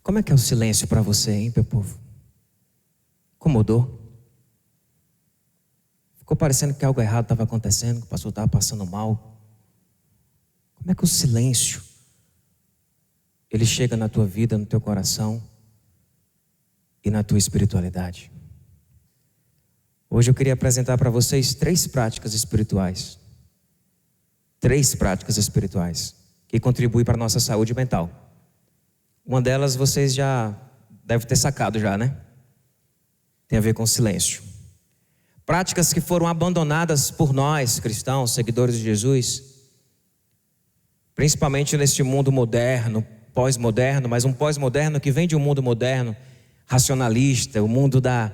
Como é que é o silêncio para você, hein, meu povo? Incomodou? Ficou parecendo que algo errado estava acontecendo, que o pastor estava passando mal? Como é que o silêncio, ele chega na tua vida, no teu coração e na tua espiritualidade? Hoje eu queria apresentar para vocês 3 práticas espirituais. 3 práticas espirituais que contribuem para a nossa saúde mental. Uma delas vocês já devem ter sacado já, né? Tem a ver com silêncio. Práticas que foram abandonadas por nós, cristãos, seguidores de Jesus, principalmente neste mundo moderno, pós-moderno, mas um pós-moderno que vem de um mundo moderno, racionalista, o mundo da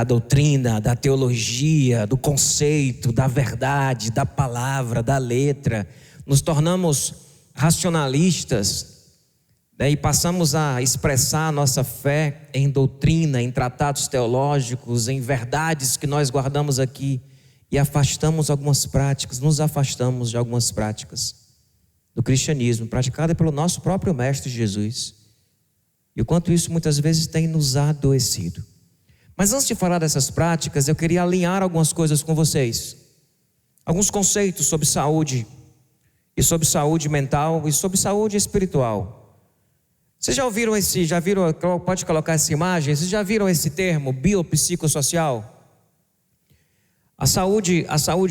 doutrina, da teologia, do conceito, da verdade, da palavra, da letra. Nos tornamos racionalistas, né, e passamos a expressar a nossa fé em doutrina, em tratados teológicos, em verdades que nós guardamos aqui, e afastamos algumas práticas, nos afastamos de algumas práticas do cristianismo, praticada pelo nosso próprio Mestre Jesus. E o quanto isso muitas vezes tem nos adoecido. Mas antes de falar dessas práticas, eu queria alinhar algumas coisas com vocês. Alguns conceitos sobre saúde, e sobre saúde mental, e sobre saúde espiritual. Vocês já ouviram pode colocar essa imagem? Vocês já viram esse termo, biopsicossocial? A saúde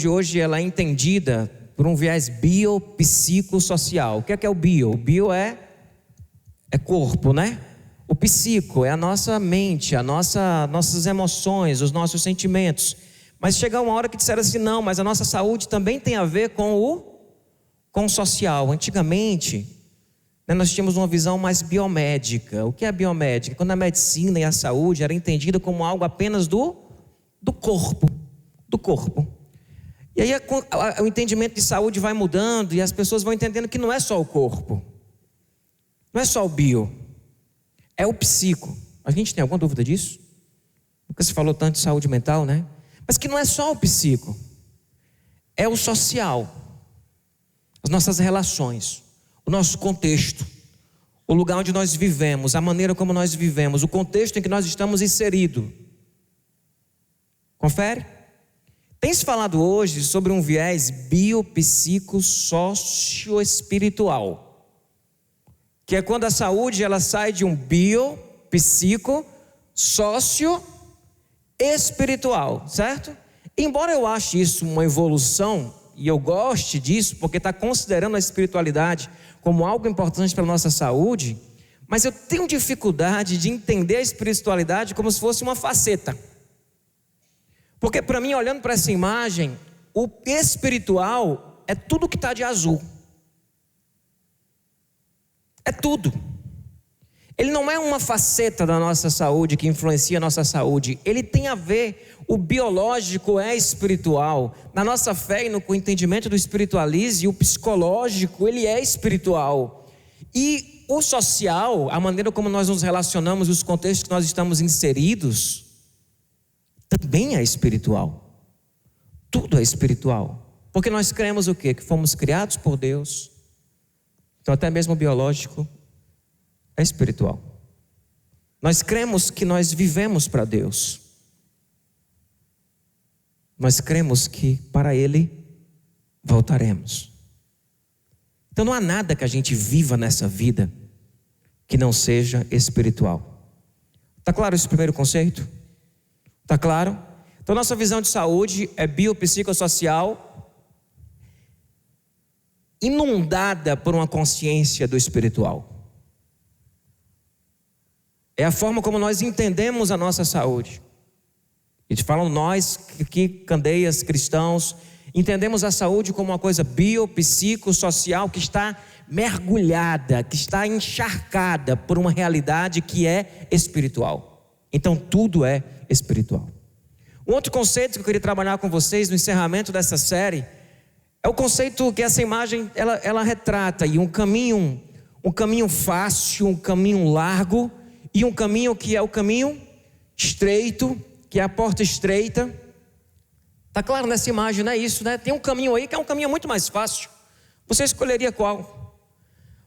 hoje ela é entendida por um viés biopsicossocial. O que é o bio? O bio é corpo, né? O psico é a nossa mente, nossas emoções, os nossos sentimentos. Mas chega uma hora que disseram assim, não, mas a nossa saúde também tem a ver com o social. Antigamente, né, nós tínhamos uma visão mais biomédica. O que é biomédica? Quando a medicina e a saúde era entendida como algo apenas do corpo. Do corpo. E aí o entendimento de saúde vai mudando e as pessoas vão entendendo que não é só o corpo. Não é só o bio. É o psico. A gente tem alguma dúvida disso? Nunca se falou tanto de saúde mental, né? Mas que não é só o psico. É o social. As nossas relações. O nosso contexto. O lugar onde nós vivemos. A maneira como nós vivemos. O contexto em que nós estamos inseridos. Confere? Tem se falado hoje sobre um viés biopsico-socioespiritual. Que é quando a saúde ela sai de um bio, psico, sócio, espiritual, certo? Embora eu ache isso uma evolução, e eu goste disso, porque está considerando a espiritualidade como algo importante para a nossa saúde, mas eu tenho dificuldade de entender a espiritualidade como se fosse uma faceta. Porque para mim, olhando para essa imagem, o espiritual é tudo que está de azul. É tudo. Ele não é uma faceta da nossa saúde que influencia a nossa saúde. Ele tem a ver, o biológico é espiritual. Na nossa fé e no entendimento do espiritualismo, o psicológico, ele é espiritual. E o social, a maneira como nós nos relacionamos, os contextos que nós estamos inseridos, também é espiritual. Tudo é espiritual. Porque nós cremos o quê? Que fomos criados por Deus. Então até mesmo o biológico é espiritual. Nós cremos que nós vivemos para Deus. Nós cremos que para Ele voltaremos. Então não há nada que a gente viva nessa vida que não seja espiritual. Está claro esse primeiro conceito? Está claro? Então nossa visão de saúde é biopsicossocial, inundada por uma consciência do espiritual. É a forma como nós entendemos a nossa saúde. E te falam nós, que candeias, cristãos, entendemos a saúde como uma coisa biopsicossocial que está mergulhada, que está encharcada por uma realidade que é espiritual. Então tudo é espiritual. Um outro conceito que eu queria trabalhar com vocês no encerramento dessa série é o conceito que essa imagem ela retrata, e um caminho fácil, um caminho largo, e um caminho que é o caminho estreito, que é a porta estreita. Está claro nessa imagem, não é isso, né? Tem um caminho aí que é um caminho muito mais fácil. Você escolheria qual?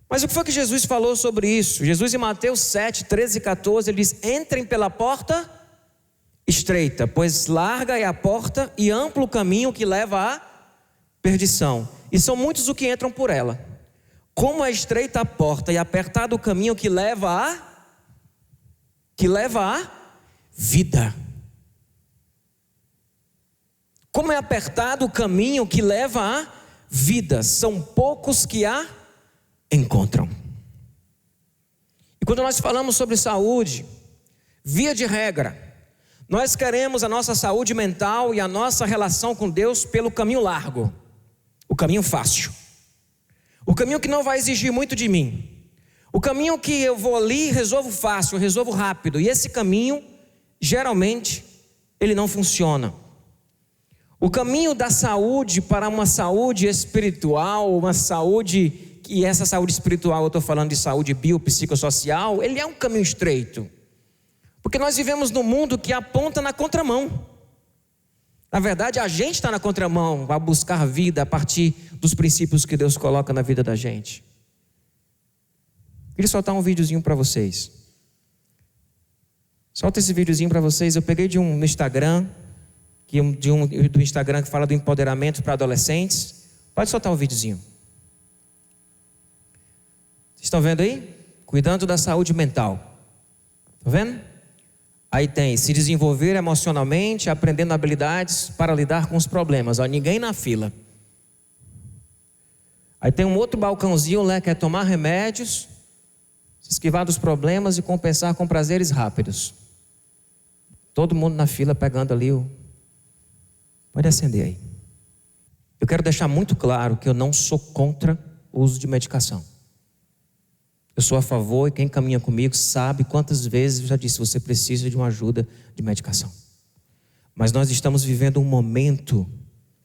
Mas o que foi que Jesus falou sobre isso? Jesus em Mateus 7, 13 e 14, ele diz: entrem pela porta estreita, pois larga é a porta e amplo o caminho que leva à perdição, e são muitos os que entram por ela. Como é estreita a porta e apertado o caminho que leva à vida. Como é apertado o caminho que leva à vida, são poucos que a encontram. E quando nós falamos sobre saúde, via de regra, nós queremos a nossa saúde mental e a nossa relação com Deus pelo caminho largo, o caminho fácil, o caminho que não vai exigir muito de mim, o caminho que eu vou ali e resolvo fácil, resolvo rápido. E esse caminho, geralmente, ele não funciona. O caminho da saúde para uma saúde espiritual, uma saúde, e essa saúde espiritual eu estou falando de saúde biopsicossocial, ele é um caminho estreito. Porque nós vivemos num mundo que aponta na contramão. Na verdade, a gente está na contramão a buscar vida a partir dos princípios que Deus coloca na vida da gente. Queria soltar um videozinho para vocês. Solta esse videozinho para vocês. Eu peguei no Instagram, do Instagram que fala do empoderamento para adolescentes. Pode soltar o videozinho. Vocês estão vendo aí? Cuidando da saúde mental. Estão vendo? Aí tem: se desenvolver emocionalmente, aprendendo habilidades para lidar com os problemas. Ó, ninguém na fila. Aí tem um outro balcãozinho lá que é tomar remédios, se esquivar dos problemas e compensar com prazeres rápidos. Todo mundo na fila pegando ali o... Pode acender aí. Eu quero deixar muito claro que eu não sou contra o uso de medicação. Eu sou a favor, e quem caminha comigo sabe quantas vezes eu já disse: você precisa de uma ajuda de medicação. Mas nós estamos vivendo um momento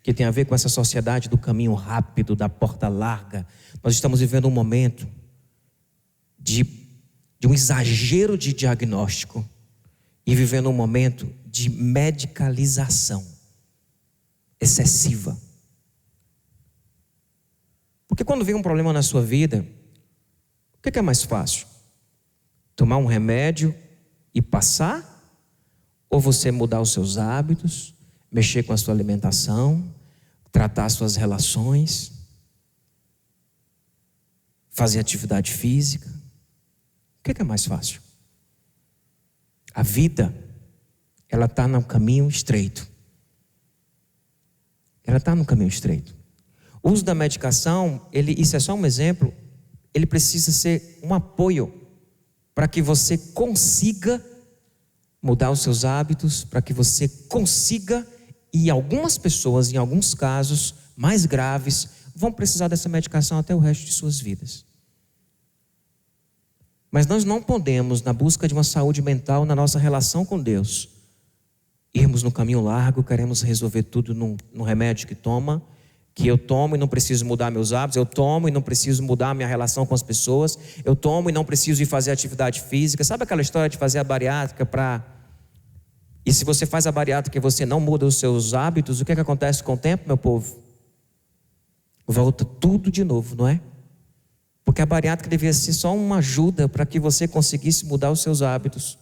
que tem a ver com essa sociedade do caminho rápido, da porta larga. Nós estamos vivendo um momento de um exagero de diagnóstico e vivendo um momento de medicalização excessiva. Porque quando vem um problema na sua vida, o que é mais fácil? Tomar um remédio e passar? Ou você mudar os seus hábitos, mexer com a sua alimentação, tratar as suas relações, fazer atividade física? O que é mais fácil? A vida, ela está no caminho estreito. Ela está no caminho estreito. O uso da medicação, isso é só um exemplo. Ele precisa ser um apoio para que você consiga mudar os seus hábitos, para que você consiga, e algumas pessoas, em alguns casos mais graves, vão precisar dessa medicação até o resto de suas vidas. Mas nós não podemos, na busca de uma saúde mental, na nossa relação com Deus, irmos no caminho largo, queremos resolver tudo no remédio que eu tomo e não preciso mudar meus hábitos, eu tomo e não preciso mudar minha relação com as pessoas, eu tomo e não preciso ir fazer atividade física. Sabe aquela história de fazer a bariátrica e se você faz a bariátrica e você não muda os seus hábitos, o que acontece com o tempo, meu povo? Volta tudo de novo, não é? Porque a bariátrica devia ser só uma ajuda para que você conseguisse mudar os seus hábitos.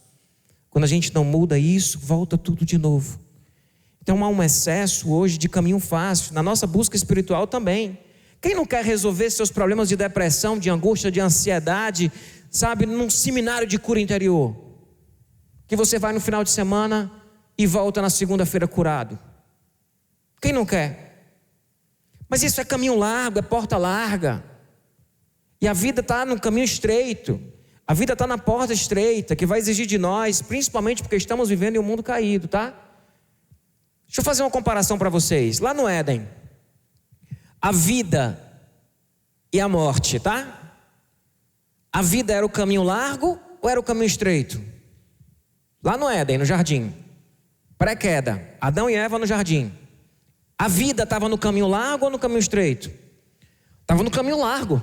Quando a gente não muda isso, volta tudo de novo. Então há um excesso hoje de caminho fácil, na nossa busca espiritual também. Quem não quer resolver seus problemas de depressão, de angústia, de ansiedade, sabe, num seminário de cura interior? Que você vai no final de semana e volta na segunda-feira curado. Quem não quer? Mas isso é caminho largo, é porta larga. E a vida está no caminho estreito. A vida está na porta estreita, que vai exigir de nós, principalmente porque estamos vivendo em um mundo caído, tá? Deixa eu fazer uma comparação para vocês. Lá no Éden, a vida e a morte, tá? A vida era o caminho largo ou era o caminho estreito? Lá no Éden, no jardim, pré-queda, Adão e Eva no jardim. A vida estava no caminho largo ou no caminho estreito? Estava no caminho largo.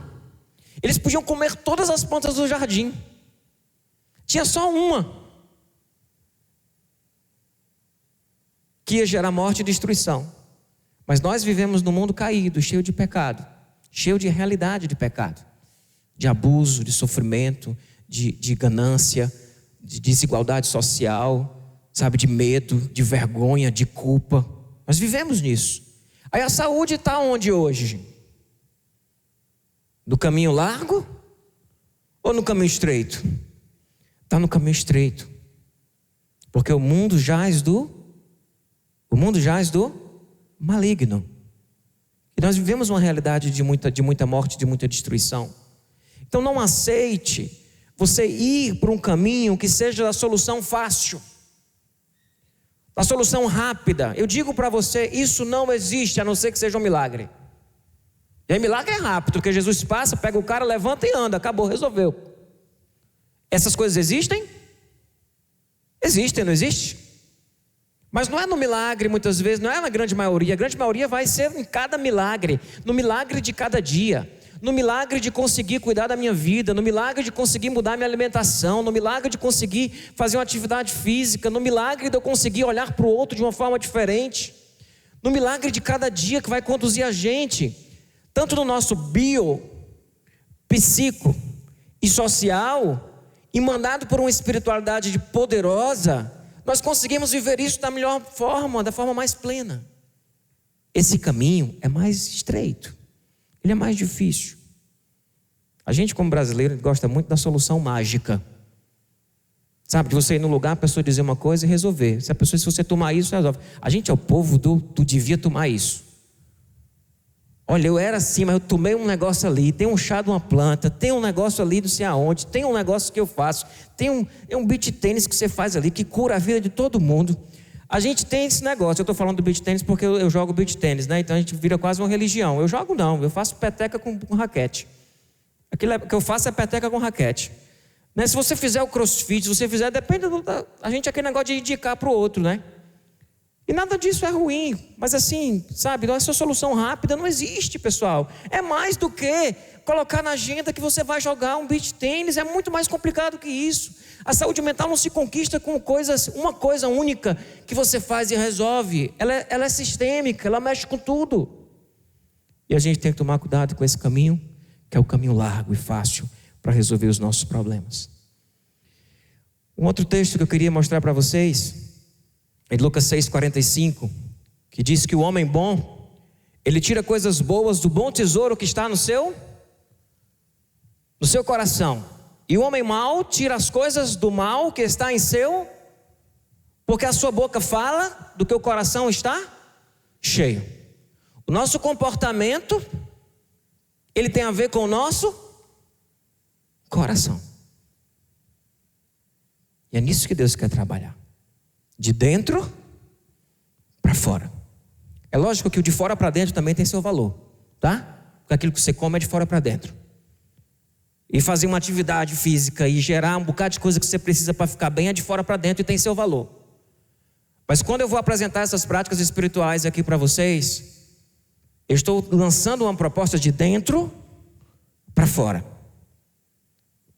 Eles podiam comer todas as plantas do jardim. Tinha só uma que ia gerar morte e destruição. Mas nós vivemos num mundo caído, cheio de pecado, cheio de realidade de pecado. de abuso, de sofrimento, de ganância, de desigualdade social, sabe, de medo, de vergonha, de culpa. Nós vivemos nisso. Aí a saúde está onde hoje? No caminho largo ou no caminho estreito? Está no caminho estreito. Porque o mundo jaz do maligno. E nós vivemos uma realidade de muita morte, de muita destruição. Então não aceite você ir por um caminho que seja a solução fácil, a solução rápida. Eu digo para você, isso não existe, a não ser que seja um milagre. E aí milagre é rápido, porque Jesus passa, pega o cara, levanta e anda, acabou, resolveu. Essas coisas existem? Existem, não existe? Mas não é no milagre muitas vezes, não é na grande maioria. A grande maioria vai ser em cada milagre, no milagre de cada dia, no milagre de conseguir cuidar da minha vida, no milagre de conseguir mudar minha alimentação, no milagre de conseguir fazer uma atividade física, no milagre de eu conseguir olhar para o outro de uma forma diferente, no milagre de cada dia que vai conduzir a gente, tanto no nosso psico e social, e mandado por uma espiritualidade poderosa, nós conseguimos viver isso da melhor forma, da forma mais plena. Esse caminho é mais estreito, ele é mais difícil. A gente como brasileiro gosta muito da solução mágica. Sabe, de você ir no lugar, a pessoa dizer uma coisa e resolver. Se você tomar isso, resolve. A gente é o povo do devia tomar isso. Olha, eu era assim, mas eu tomei um negócio ali, tem um chá de uma planta, tem um negócio ali não sei aonde, tem um negócio que eu faço, tem um beach tênis que você faz ali, que cura a vida de todo mundo. A gente tem esse negócio, eu estou falando do beach tênis porque eu jogo beach tênis, né? Então a gente vira quase uma religião. Eu jogo não, eu faço peteca com raquete. Aquilo que eu faço é peteca com raquete. Né? Se você fizer o crossfit, se você fizer, depende a gente aquele negócio de indicar para o outro, né? E nada disso é ruim, mas assim, sabe, essa solução rápida não existe, pessoal. É mais do que colocar na agenda que você vai jogar um beach tênis, é muito mais complicado que isso. A saúde mental não se conquista com uma coisa única que você faz e resolve. Ela é sistêmica, ela mexe com tudo. E a gente tem que tomar cuidado com esse caminho, que é o caminho largo e fácil para resolver os nossos problemas. Um outro texto que eu queria mostrar para vocês em Lucas 6,45, que diz que o homem bom, ele tira coisas boas do bom tesouro que está no seu coração, e o homem mau tira as coisas do mal que está em seu, porque a sua boca fala do que o coração está cheio. O nosso comportamento, ele tem a ver com o nosso coração, e é nisso que Deus quer trabalhar. De dentro para fora. É lógico que o de fora para dentro também tem seu valor, tá? Porque aquilo que você come é de fora para dentro. E fazer uma atividade física e gerar um bocado de coisa que você precisa para ficar bem é de fora para dentro e tem seu valor. Mas quando eu vou apresentar essas práticas espirituais aqui para vocês, eu estou lançando uma proposta de dentro para fora.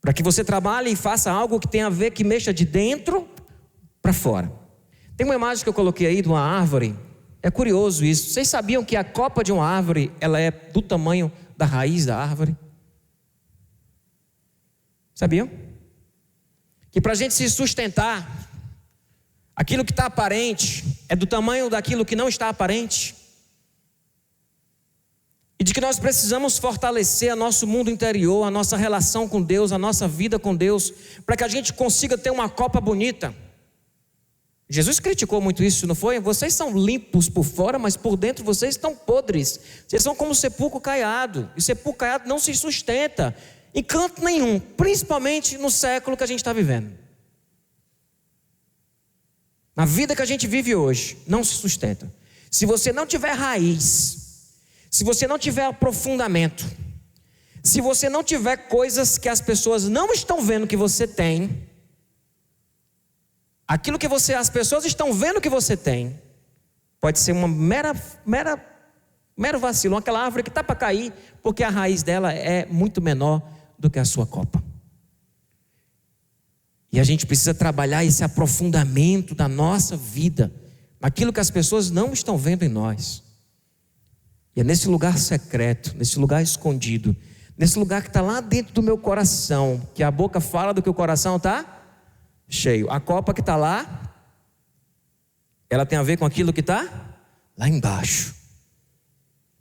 Para que você trabalhe e faça algo que tenha a ver, que mexa de dentro para fora. Tem uma imagem que eu coloquei aí de uma árvore. É curioso isso. Vocês sabiam que a copa de uma árvore, ela é do tamanho da raiz da árvore? Sabiam? Que para a gente se sustentar, aquilo que está aparente é do tamanho daquilo que não está aparente. E de que nós precisamos fortalecer o nosso mundo interior, a nossa relação com Deus, a nossa vida com Deus, para que a gente consiga ter uma copa bonita. Jesus criticou muito isso, não foi? Vocês são limpos por fora, mas por dentro vocês estão podres. Vocês são como sepulcro caiado. E sepulcro caiado não se sustenta em canto nenhum, principalmente no século que a gente está vivendo. Na vida que a gente vive hoje, não se sustenta. Se você não tiver raiz, se você não tiver aprofundamento, se você não tiver coisas que as pessoas não estão vendo que você tem, aquilo que as pessoas estão vendo que você tem, pode ser uma mero vacilo, aquela árvore que está para cair, porque a raiz dela é muito menor do que a sua copa. E a gente precisa trabalhar esse aprofundamento da nossa vida, naquilo que as pessoas não estão vendo em nós. E é nesse lugar secreto, nesse lugar escondido, nesse lugar que está lá dentro do meu coração, que a boca fala do que o coração está cheio. A copa que está lá, ela tem a ver com aquilo que está lá embaixo,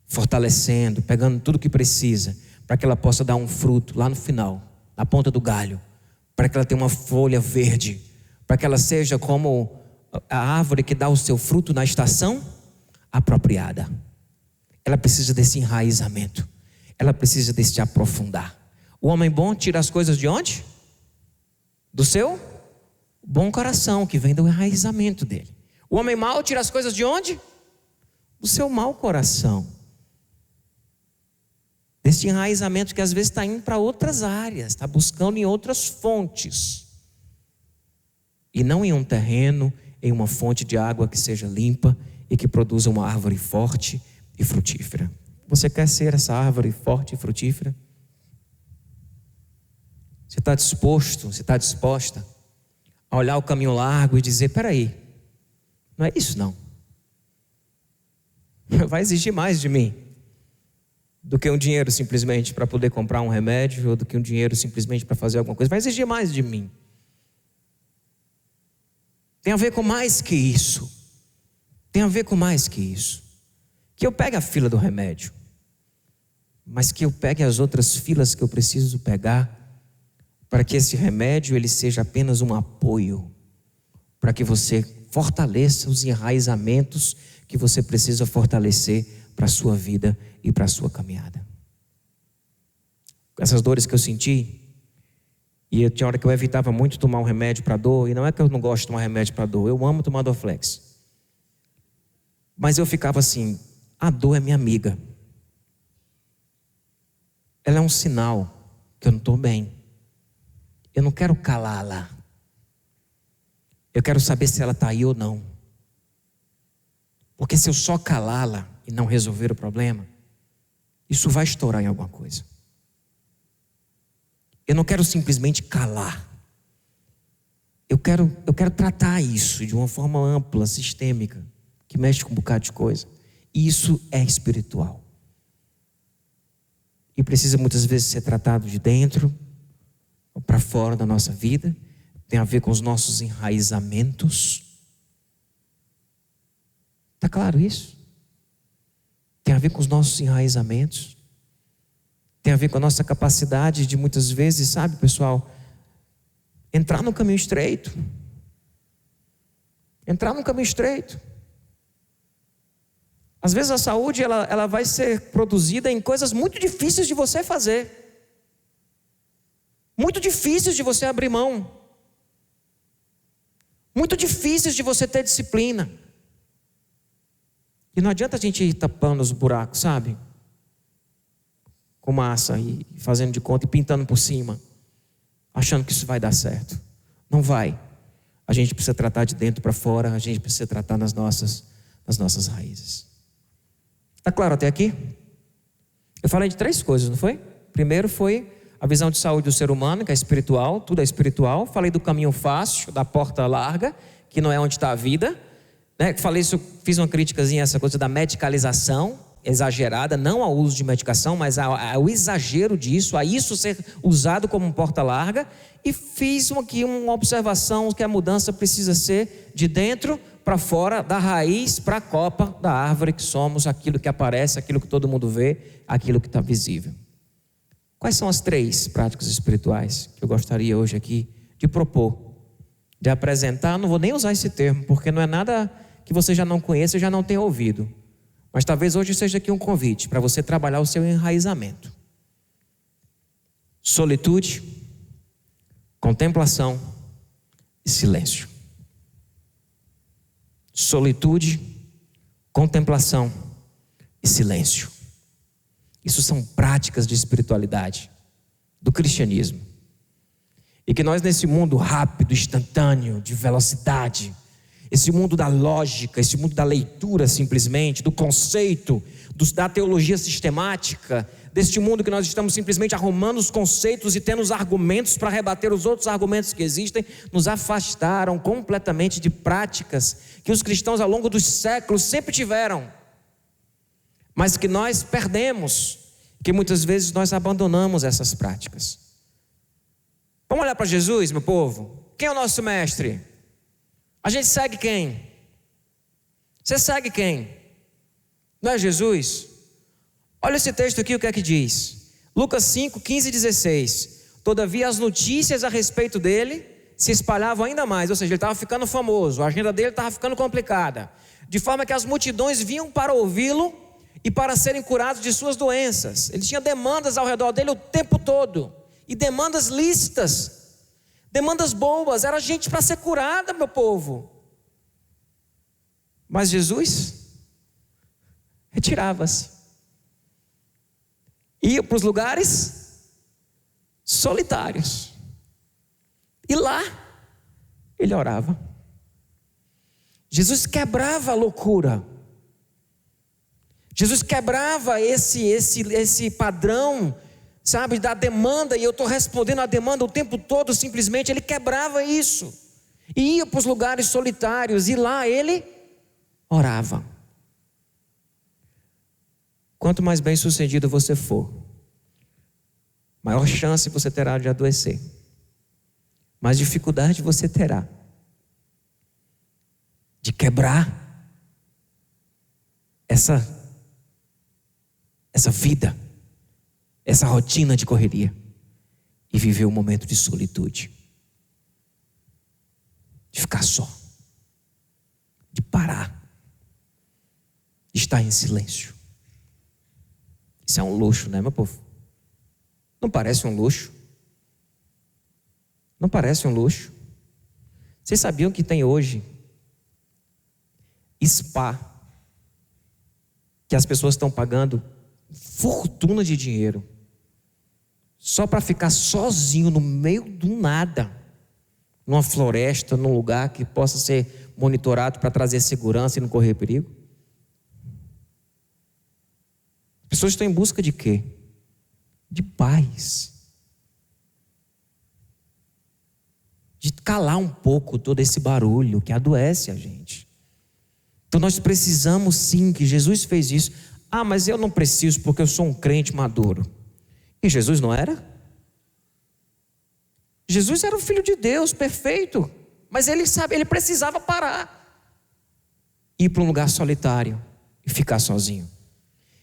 fortalecendo, pegando tudo que precisa, para que ela possa dar um fruto lá no final, na ponta do galho, para que ela tenha uma folha verde, para que ela seja como a árvore que dá o seu fruto na estação apropriada. Ela precisa desse enraizamento, ela precisa desse aprofundar. O homem bom tira as coisas de onde? Do seu bom coração, que vem do enraizamento dele. O homem mau tira as coisas de onde? Do seu mau coração. Desse enraizamento que às vezes está indo para outras áreas, está buscando em outras fontes. E não em um terreno, em uma fonte de água que seja limpa e que produza uma árvore forte e frutífera. Você quer ser essa árvore forte e frutífera? Você está disposto, você está disposta a olhar o caminho largo e dizer, espera aí, não é isso não. Vai exigir mais de mim do que um dinheiro simplesmente para poder comprar um remédio, ou do que um dinheiro simplesmente para fazer alguma coisa. Vai exigir mais de mim. Tem a ver com mais que isso. Tem a ver com mais que isso. Que eu pegue a fila do remédio, mas que eu pegue as outras filas que eu preciso pegar, para que esse remédio ele seja apenas um apoio, para que você fortaleça os enraizamentos que você precisa fortalecer para a sua vida e para a sua caminhada. Essas dores que eu senti, e tinha hora que eu evitava muito tomar um remédio para dor, e não é que eu não gosto de tomar remédio para dor, eu amo tomar Dorflex, mas eu ficava assim, a dor é minha amiga, ela é um sinal que eu não estou bem, eu não quero calá-la, eu quero saber se ela está aí ou não, porque se eu só calá-la e não resolver o problema, isso vai estourar em alguma coisa. Eu não quero simplesmente calar. Eu quero tratar isso de uma forma ampla, sistêmica, que mexe com um bocado de coisa. E isso é espiritual. E precisa muitas vezes ser tratado de dentro para fora da nossa vida. Tem a ver com os nossos enraizamentos. Está claro isso? Tem a ver com os nossos enraizamentos. Tem a ver com a nossa capacidade de muitas vezes, sabe, pessoal, entrar no caminho estreito. Entrar no caminho estreito. Às vezes a saúde ela vai ser produzida em coisas muito difíceis de você fazer. Muito difíceis de você abrir mão. Muito difíceis de você ter disciplina. E não adianta a gente ir tapando os buracos, sabe? Com massa e fazendo de conta e pintando por cima, achando que isso vai dar certo. Não vai. A gente precisa tratar de dentro para fora, a gente precisa tratar nas nossas raízes. Está claro até aqui? Eu falei de 3 coisas, não foi? Primeiro foi a visão de saúde do ser humano, que é espiritual, tudo é espiritual. Falei do caminho fácil, da porta larga, que não é onde está a vida. Falei isso, fiz uma criticazinha a essa coisa da medicalização exagerada, não ao uso de medicação, mas ao exagero disso, a isso ser usado como um porta larga, e fiz aqui uma observação que a mudança precisa ser de dentro para fora, da raiz para a copa da árvore que somos, aquilo que aparece, aquilo que todo mundo vê, aquilo que está visível. Quais são as 3 práticas espirituais que eu gostaria hoje aqui de propor, de apresentar? Não vou nem usar esse termo, porque não é nada que você já não conheça e já não tenha ouvido. Mas talvez hoje seja aqui um convite para você trabalhar o seu enraizamento. Solitude, contemplação e silêncio. Solitude, contemplação e silêncio. Isso são práticas de espiritualidade, do cristianismo. E que nós nesse mundo rápido, instantâneo, de velocidade, esse mundo da lógica, esse mundo da leitura simplesmente, do conceito, da teologia sistemática, deste mundo que nós estamos simplesmente arrumando os conceitos e tendo os argumentos para rebater os outros argumentos que existem, nos afastaram completamente de práticas que os cristãos ao longo dos séculos sempre tiveram, mas que nós perdemos que muitas vezes nós abandonamos essas práticas. Vamos olhar para Jesus, meu povo. Quem é o nosso mestre? A gente segue quem? Você segue quem? Não é Jesus? Olha esse texto aqui, o que é que diz? Lucas 5, 15 e 16. Todavia as notícias a respeito dele se espalhavam ainda mais, ou seja, ele estava ficando famoso, a agenda dele estava ficando complicada, de forma que as multidões vinham para ouvi-lo e para serem curados de suas doenças. Ele tinha demandas ao redor dele o tempo todo, e demandas lícitas, demandas boas, era gente para ser curada, meu povo. Mas Jesus retirava-se, ia para os lugares solitários, e lá ele orava. Jesus quebrava a loucura. Jesus quebrava esse padrão, sabe, da demanda, e eu estou respondendo a demanda o tempo todo, simplesmente. Ele quebrava isso, e ia para os lugares solitários, e lá ele orava. Quanto mais bem sucedido você for, maior chance você terá de adoecer, mais dificuldade você terá de quebrar essa vida, essa rotina de correria, e viver um momento de solitude, de ficar só, de parar, de estar em silêncio. Isso é um luxo, né, meu povo? Não parece um luxo? Não parece um luxo? Vocês sabiam que tem hoje spa, que as pessoas estão pagando fortuna de dinheiro só para ficar sozinho no meio do nada, numa floresta, num lugar que possa ser monitorado para trazer segurança e não correr perigo? As pessoas estão em busca de quê? De paz, de calar um pouco todo esse barulho que adoece a gente. Então nós precisamos sim, que Jesus fez isso. Ah, mas eu não preciso porque eu sou um crente maduro. E Jesus não era? Jesus era o Filho de Deus, perfeito, mas ele precisava parar, ir para um lugar solitário e ficar sozinho.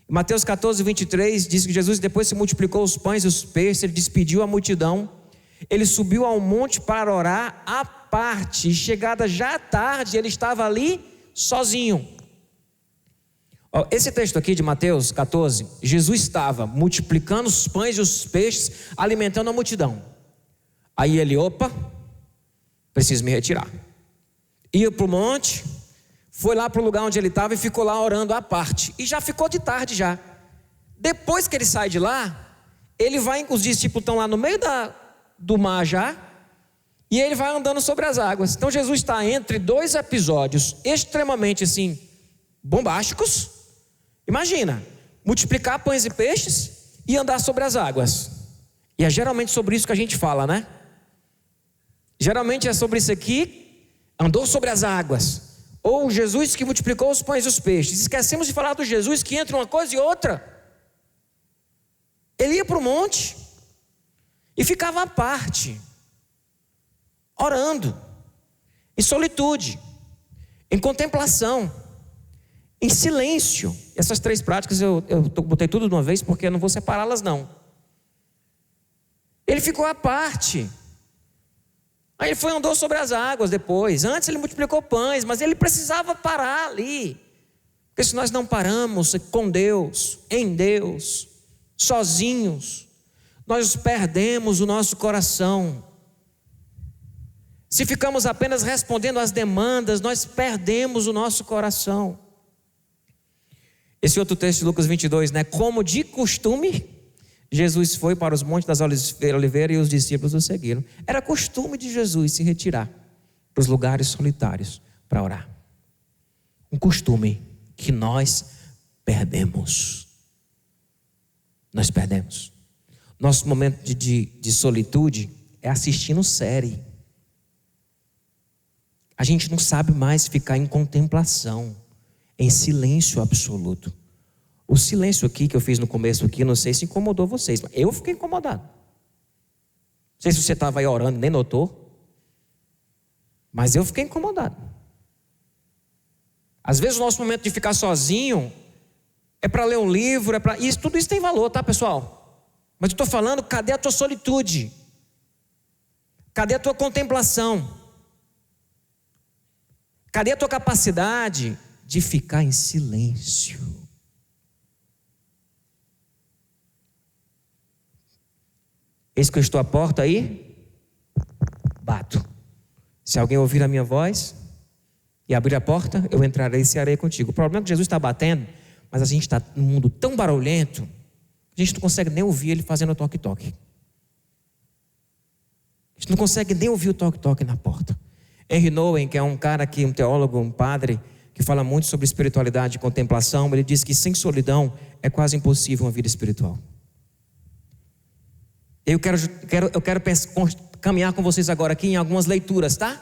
Em Mateus 14, 23 diz que Jesus, depois que multiplicou os pães e os peixes, ele despediu a multidão, ele subiu ao monte para orar à parte, e chegada já à tarde, ele estava ali sozinho. Esse texto aqui de Mateus 14, Jesus estava multiplicando os pães e os peixes, alimentando a multidão. Aí ele, preciso me retirar. Ia para o monte, foi lá para o lugar onde ele estava e ficou lá orando à parte. E já ficou de tarde já. Depois que ele sai de lá, ele vai, os discípulos estão lá no meio do mar já, e ele vai andando sobre as águas. Então Jesus está entre dois episódios extremamente assim, bombásticos. Imagina, multiplicar pães e peixes e andar sobre as águas. E é geralmente sobre isso que a gente fala, né? Geralmente é sobre isso aqui, andou sobre as águas. Ou Jesus que multiplicou os pães e os peixes. Esquecemos de falar do Jesus que entre uma coisa e outra. Ele ia para o monte e ficava à parte, orando, em solitude, em contemplação, em silêncio. Essas três práticas eu botei tudo de uma vez porque eu não vou separá-las não. Ele ficou à parte. Aí ele andou sobre as águas depois. Antes ele multiplicou pães, mas ele precisava parar ali. Porque se nós não paramos com Deus, em Deus, sozinhos, nós perdemos o nosso coração. Se ficamos apenas respondendo às demandas, nós perdemos o nosso coração. Esse outro texto de Lucas 22, né? Como de costume, Jesus foi para os montes das oliveiras e os discípulos o seguiram. Era costume de Jesus se retirar para os lugares solitários para orar. Um costume que nós perdemos. Nós perdemos. Nosso momento de solitude é assistindo série. A gente não sabe mais ficar em contemplação, em silêncio absoluto. O silêncio aqui que eu fiz no começo aqui, não sei se incomodou vocês, mas eu fiquei incomodado. Não sei se você estava aí orando, nem notou, mas eu fiquei incomodado. Às vezes o nosso momento de ficar sozinho é para ler um livro, tudo isso tem valor, tá, pessoal? Mas eu estou falando, cadê a tua solitude? Cadê a tua contemplação? Cadê a tua capacidade de ficar em silêncio? Eis que eu estou à porta aí, bato. Se alguém ouvir a minha voz e abrir a porta, eu entrarei e cearei contigo. O problema é que Jesus está batendo, mas a gente está num mundo tão barulhento, a gente não consegue nem ouvir ele fazendo o toque-toque. A gente não consegue nem ouvir o toque-toque na porta. Henry Nouwen, que é um cara um teólogo, um padre, que fala muito sobre espiritualidade e contemplação, ele diz que sem solidão é quase impossível uma vida espiritual. Eu quero caminhar com vocês agora aqui em algumas leituras, tá?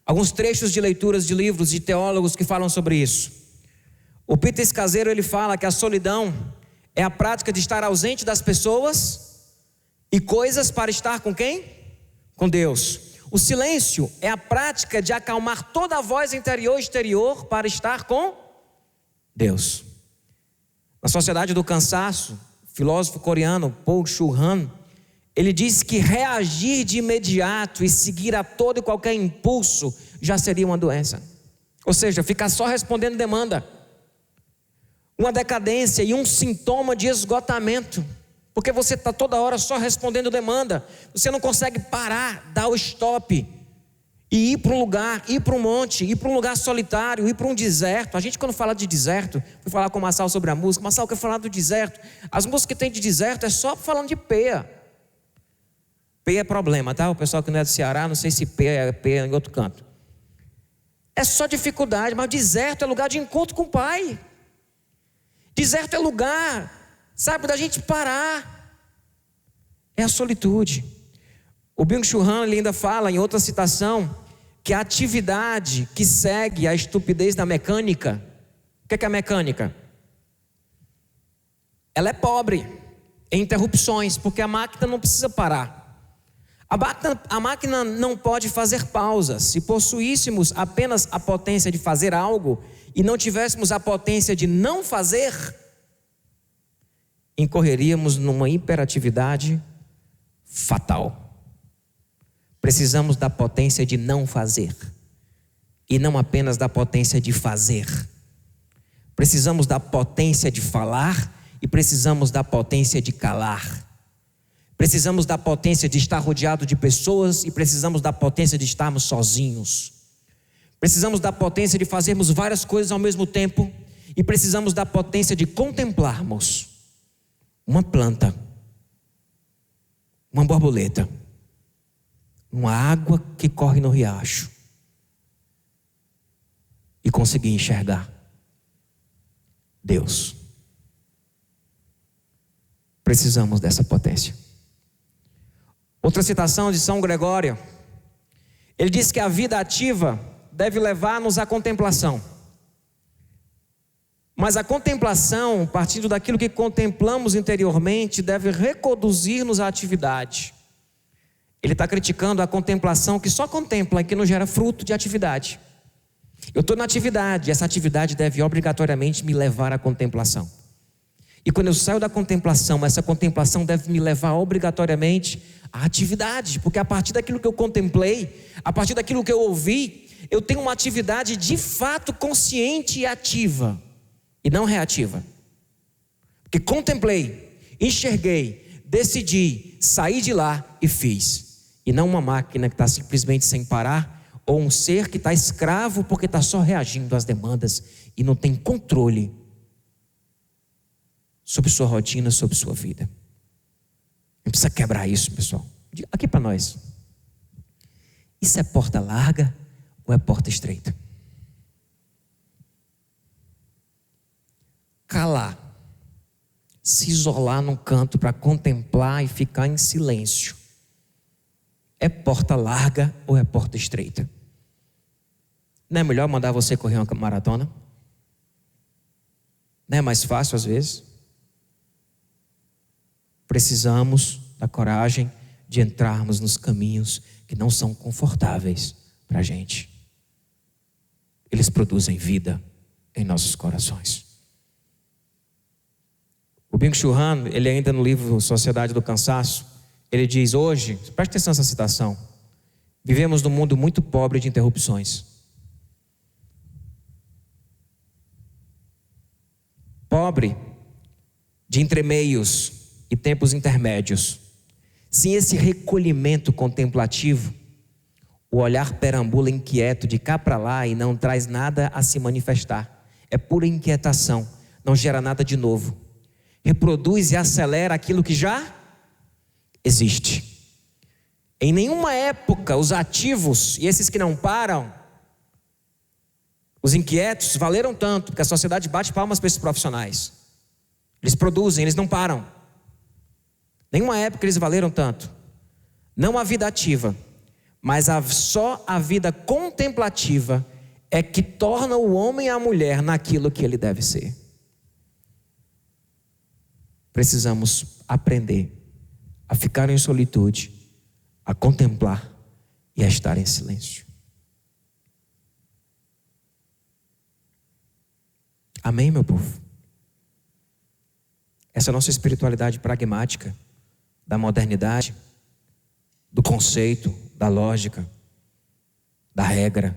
Alguns trechos de leituras de livros de teólogos que falam sobre isso. O Peter Scazzero, ele fala que a solidão é a prática de estar ausente das pessoas e coisas para estar com quem? Com Deus. O silêncio é a prática de acalmar toda a voz interior e exterior para estar com Deus. Na Sociedade do Cansaço, o filósofo coreano Paul Chul-han, ele diz que reagir de imediato e seguir a todo e qualquer impulso já seria uma doença. Ou seja, ficar só respondendo demanda. Uma decadência e um sintoma de esgotamento. Porque você está toda hora só respondendo demanda. Você não consegue parar, dar o stop e ir para um lugar, ir para um monte, ir para um lugar solitário, ir para um deserto. A gente, quando fala de deserto, fui falar com o Marçal sobre a música. Marçal quer falar do deserto. As músicas que tem de deserto é só falando de peia. Peia é problema, tá? O pessoal que não é do Ceará, não sei se peia é peia em outro canto. É só dificuldade, mas deserto é lugar de encontro com o Pai. Deserto é lugar, sabe, da gente parar. É a solitude. O Byung-Chul Han ainda fala em outra citação que a atividade que segue a estupidez da mecânica, o que é a mecânica? Ela é pobre em interrupções, porque a máquina não precisa parar. A máquina não pode fazer pausas. Se possuíssemos apenas a potência de fazer algo e não tivéssemos a potência de não fazer, incorreríamos numa hiperatividade fatal. Precisamos da potência de não fazer e não apenas da potência de fazer. Precisamos da potência de falar e precisamos da potência de calar. Precisamos da potência de estar rodeado de pessoas e precisamos da potência de estarmos sozinhos. Precisamos da potência de fazermos várias coisas ao mesmo tempo e precisamos da potência de contemplarmos uma planta, uma borboleta, uma água que corre no riacho e conseguir enxergar Deus. Precisamos dessa potência. Outra citação de São Gregório, ele diz que a vida ativa deve levar-nos à contemplação. Mas a contemplação, partindo daquilo que contemplamos interiormente, deve reconduzir-nos à atividade. Ele está criticando a contemplação que só contempla e que não gera fruto de atividade. Eu estou na atividade, essa atividade deve obrigatoriamente me levar à contemplação. E quando eu saio da contemplação, essa contemplação deve me levar obrigatoriamente à atividade, porque a partir daquilo que eu contemplei, a partir daquilo que eu ouvi, eu tenho uma atividade de fato consciente e ativa, e não reativa. Porque contemplei, enxerguei, decidi, saí de lá e fiz. E não uma máquina que está simplesmente sem parar, ou um ser que está escravo porque está só reagindo às demandas e não tem controle sobre sua rotina, sobre sua vida. A gente precisa quebrar isso, pessoal. Aqui para nós. Isso é porta larga ou é porta estreita? Calar. Se isolar num canto para contemplar e ficar em silêncio. É porta larga ou é porta estreita? Não é melhor mandar você correr uma maratona? Não é mais fácil às vezes? Precisamos da coragem de entrarmos nos caminhos que não são confortáveis para a gente. Eles produzem vida em nossos corações. O Byung-Chul Han, ele ainda no livro Sociedade do Cansaço, ele diz: hoje, preste atenção nessa citação, vivemos num mundo muito pobre de interrupções. Pobre de entremeios e tempos intermédios. Sem esse recolhimento contemplativo, o olhar perambula inquieto de cá para lá e não traz nada a se manifestar. É pura inquietação, não gera nada de novo. Reproduz e acelera aquilo que já existe. Em nenhuma época os ativos e esses que não param, os inquietos, valeram tanto, porque a sociedade bate palmas para esses profissionais. Eles produzem, eles não param. Nenhuma época eles valeram tanto. Não a vida ativa, mas só a vida contemplativa é que torna o homem e a mulher naquilo que ele deve ser. Precisamos aprender a ficar em solitude, a contemplar e a estar em silêncio. Amém, meu povo? Essa nossa espiritualidade pragmática, da modernidade, do conceito, da lógica, da regra,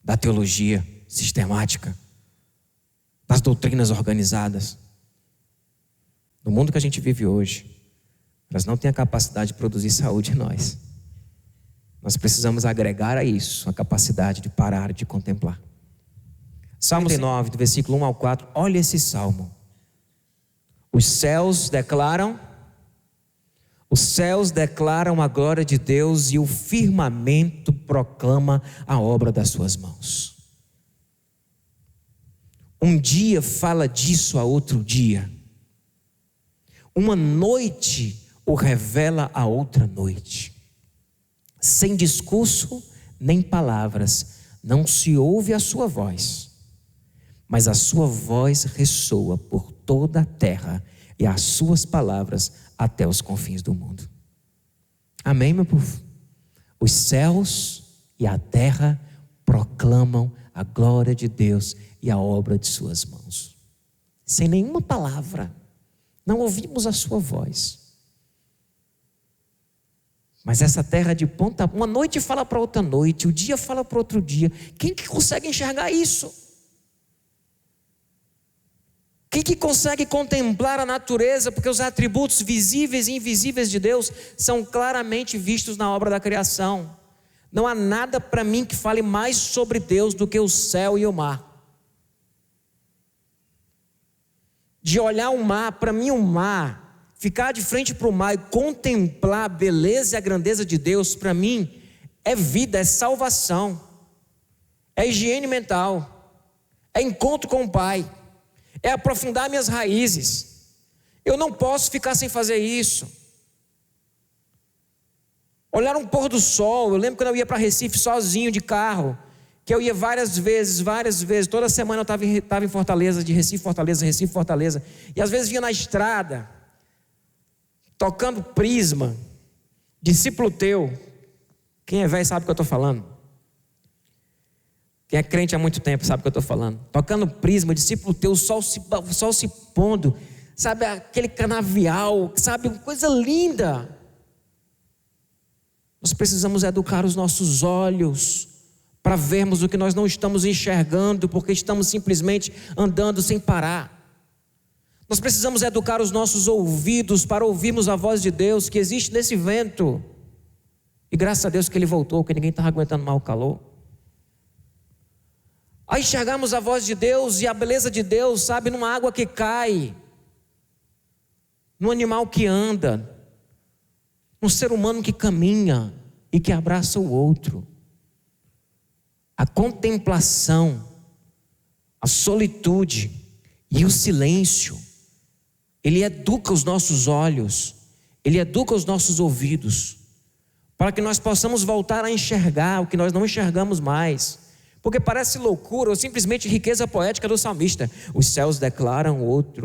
da teologia sistemática, das doutrinas organizadas, no mundo que a gente vive hoje, elas não têm a capacidade de produzir saúde em nós. Nós precisamos agregar a isso a capacidade de parar de contemplar. Salmo 9, do versículo 1 ao 4, olha esse salmo. Os céus declaram a glória de Deus e o firmamento proclama a obra das suas mãos. Um dia fala disso a outro dia. Uma noite o revela a outra noite. Sem discurso nem palavras, não se ouve a sua voz, mas a sua voz ressoa por toda a terra e as suas palavras até os confins do mundo. Amém, meu povo? Os céus e a terra proclamam a glória de Deus e a obra de suas mãos. Sem nenhuma palavra, não ouvimos a sua voz. Mas essa terra de ponta, uma noite fala para outra noite, o dia fala para outro dia. Quem que consegue enxergar isso? Quem que consegue contemplar a natureza? Porque os atributos visíveis e invisíveis de Deus são claramente vistos na obra da criação. Não há nada para mim que fale mais sobre Deus do que o céu e o mar. De olhar o mar, para mim o mar, ficar de frente para o mar e contemplar a beleza e a grandeza de Deus, para mim é vida, é salvação, é higiene mental, é encontro com o Pai, é aprofundar minhas raízes. Eu não posso ficar sem fazer isso. Olhar um pôr do sol. Eu lembro quando eu ia para Recife sozinho de carro, que eu ia várias vezes, toda semana eu estava em Fortaleza, de Recife, Fortaleza, e às vezes vinha na estrada, tocando Prisma, discípulo teu. Quem é velho sabe o que eu estou falando. Quem é crente há muito tempo sabe o que eu estou falando. Tocando Prisma, discípulo teu, o sol se pondo, sabe, aquele canavial, sabe, coisa linda. Nós precisamos educar os nossos olhos para vermos o que nós não estamos enxergando, porque estamos simplesmente andando sem parar. Nós precisamos educar os nossos ouvidos para ouvirmos a voz de Deus que existe nesse vento. E graças a Deus que ele voltou, que ninguém estava aguentando mal o calor. A enxergarmos a voz de Deus e a beleza de Deus, sabe, numa água que cai, num animal que anda, num ser humano que caminha e que abraça o outro. A contemplação, a solitude e o silêncio, ele educa os nossos olhos, ele educa os nossos ouvidos, para que nós possamos voltar a enxergar o que nós não enxergamos mais. porque parece loucura ou simplesmente riqueza poética do salmista. Os céus declaram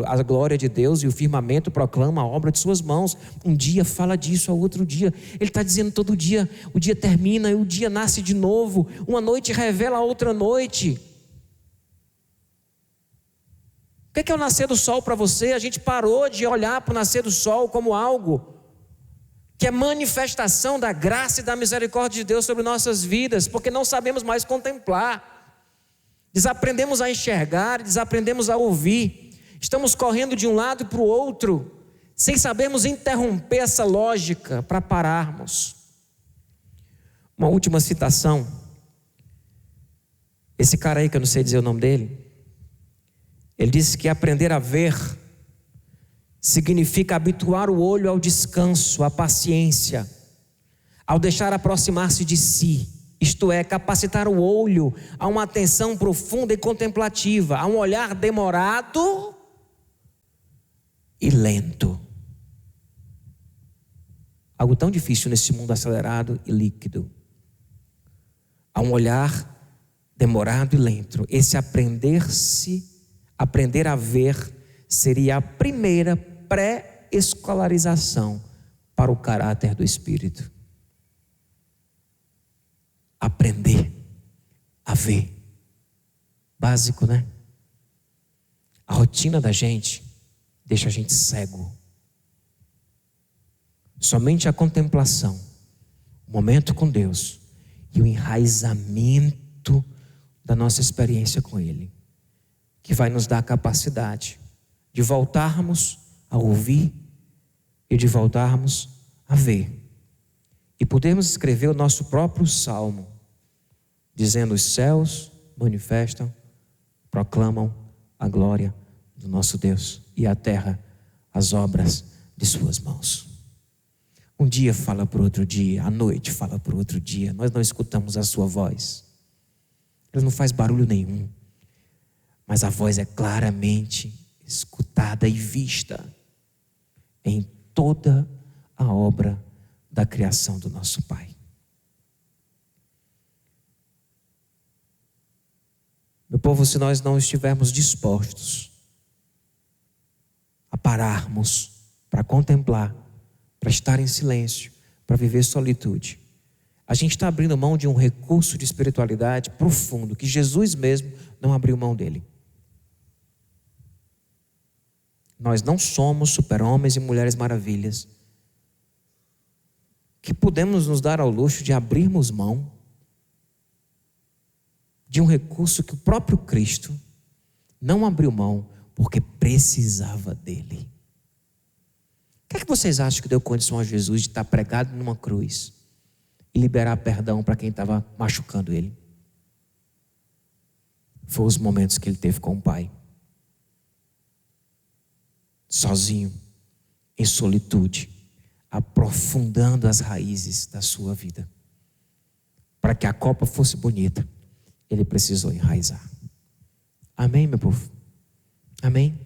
a glória de Deus e o firmamento proclama a obra de suas mãos. Um dia fala disso ao outro dia. Ele está dizendo todo dia, o dia termina e o dia nasce de novo. Uma noite revela a outra noite. O que é o nascer do sol para você? A gente parou de olhar para o nascer do sol como algo que é manifestação da graça e da misericórdia de Deus sobre nossas vidas, porque não sabemos mais contemplar, desaprendemos a enxergar, desaprendemos a ouvir, estamos correndo de um lado para o outro, sem sabermos interromper essa lógica para pararmos. Uma última citação, esse cara aí que eu não sei dizer o nome dele, ele disse que aprender a ver significa habituar o olho ao descanso, à paciência, ao deixar aproximar-se de si, isto é, capacitar o olho a uma atenção profunda e contemplativa, a um olhar demorado e lento. Algo tão difícil nesse mundo acelerado e líquido. A um olhar demorado e lento. Esse aprender a ver seria a primeira pré-escolarização para o caráter do Espírito. Aprender a ver. Básico, né? A rotina da gente deixa a gente cego. Somente a contemplação, o momento com Deus e o enraizamento da nossa experiência com Ele, que vai nos dar a capacidade de voltarmos a ouvir e de voltarmos a ver. E podemos escrever o nosso próprio salmo, dizendo: os céus manifestam, proclamam a glória do nosso Deus, e a terra as obras de suas mãos. Um dia fala para o outro dia, a noite fala para o outro dia. Nós não escutamos a sua voz. Ele não faz barulho nenhum, mas a voz é claramente escutada e vista em toda a obra da criação do nosso Pai. Meu povo, se nós não estivermos dispostos a pararmos para contemplar, para estar em silêncio, para viver solitude, a gente está abrindo mão de um recurso de espiritualidade profundo, que Jesus mesmo não abriu mão dele. Nós não somos super-homens e mulheres maravilhas que podemos nos dar ao luxo de abrirmos mão de um recurso que o próprio Cristo não abriu mão porque precisava dele. O que é que vocês acham que deu condição a Jesus de estar pregado numa cruz e liberar perdão para quem estava machucando ele? Foram os momentos que ele teve com o Pai, sozinho, em solitude, aprofundando as raízes da sua vida. Para que a copa fosse bonita, ele precisou enraizar. Amém, meu povo? Amém?